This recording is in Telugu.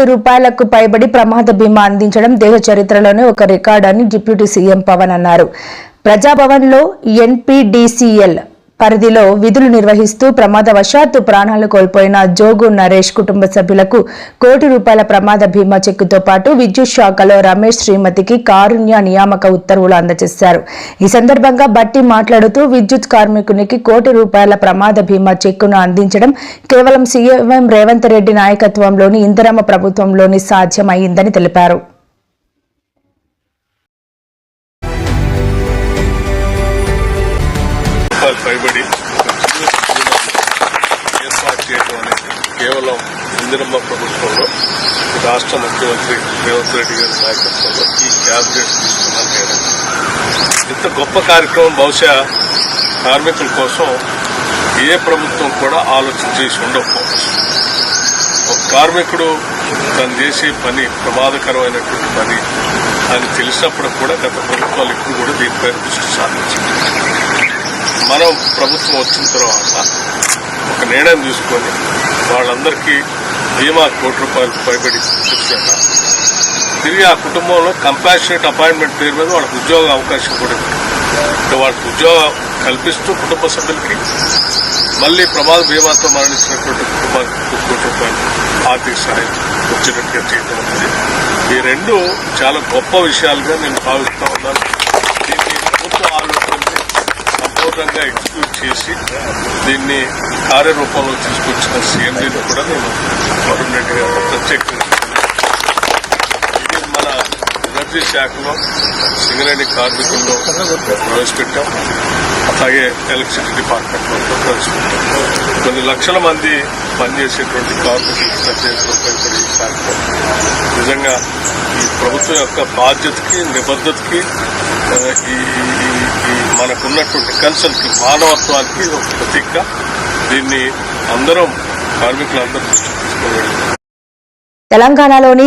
రూపాయలకు పైబడి ప్రమాద బీమా అందించడం దేశ చరిత్రలోనే ఒక రికార్డు అని డిప్యూటీ సీఎం పవన్ అన్నారు. ప్రజాభవన్లో ఎన్పీడీసీఎల్ పరిధిలో విధులు నిర్వహిస్తూ ప్రమాదవశాత్తు ప్రాణాలు కోల్పోయిన జోగు నరేష్ కుటుంబ సభ్యులకు ₹1 కోటి ప్రమాద బీమా చెక్కుతో పాటు విద్యుత్ శాఖలో రమేష్ శ్రీమతికి కారుణ్య నియామక ఉత్తర్వులు అందజేశారు. ఈ సందర్భంగా బట్టి మాట్లాడుతూ విద్యుత్ కార్మికునికి ₹1 కోటి ప్రమాద బీమా చెక్కును అందించడం కేవలం సీఎం రేవంత్ రెడ్డి నాయకత్వంలోని ఇందిరమ్మ ప్రభుత్వంలోని సాధ్యమైందని తెలిపారు. పైబడి ఏర్పాటు చేయడం అనేది కేవలం ఇందిరమ్మ ప్రభుత్వంలో రాష్ట్ర ముఖ్యమంత్రి రేవంత్ రెడ్డి గారి నాయకత్వంలో ఈ క్యాబినెట్ తీసుకున్నాను నేను. ఇంత గొప్ప కార్యక్రమం బహుశా కార్మికుల కోసం ఏ ప్రభుత్వం కూడా ఆలోచన చేసి ఉండకపోవచ్చు. ఒక కార్మికుడు తను చేసే పని ప్రమాదకరమైనటువంటి పని అని తెలిసినప్పుడు కూడా గత ప్రభుత్వాలు ఇప్పుడు కూడా దీనిపై దృష్టి సాధించింది. మనం ప్రభుత్వం వచ్చిన తర్వాత ఒక నిర్ణయం తీసుకొని వాళ్ళందరికీ బీమా ₹1 కోటి పైబడి ఇచ్చాక తిరిగి ఆ కుటుంబంలో కంపాషనేట్ అపాయింట్మెంట్ పేరు మీద వాళ్ళకి ఉద్యోగ అవకాశం కూడా ఉంది. వాళ్ళకి ఉద్యోగం కల్పిస్తూ కుటుంబ సభ్యులకి మళ్లీ ప్రమాద బీమాతో మరణించినటువంటి కుటుంబానికి ₹1 కోటి ఆర్థిక సహాయం వచ్చినట్టుగా చేయడం అనేది ఈ రెండు చాలా గొప్ప విషయాలుగా నేను భావిస్తా ఉన్నాను. దీన్ని ప్రభుత్వ ఆలోచనని సంపూర్ణంగా ఎగ్జిక్యూట్ చేసి దీన్ని కార్యరూపంలో తీసుకొచ్చిన సీఎండీని కూడా నేను వరుణ్ రెడ్డి గారు ప్రత్యేకంగా ఇది మన ఎనర్జీ శాఖలో సింగరేణి కార్మికుల్లో ప్రవేశపెట్టాం. అలాగే ఎలక్ట్రిసిటీ డిపార్ట్మెంట్లో ప్రవేశపెట్టాం. కొన్ని లక్షల మంది పనిచేసేటువంటి కార్మికులకు పనిపడి ఈ కార్యక్రమం నిజంగా ఈ ప్రభుత్వం యొక్క బాధ్యతకి నిబద్ధతకి ఈ మనకున్నటువంటి కన్సర్న్కి మానవత్వానికి ఒక ప్రతీక. దీన్ని అందరం కార్మికులందరూ దృష్టికి తీసుకోవాలి. తెలంగాణలోని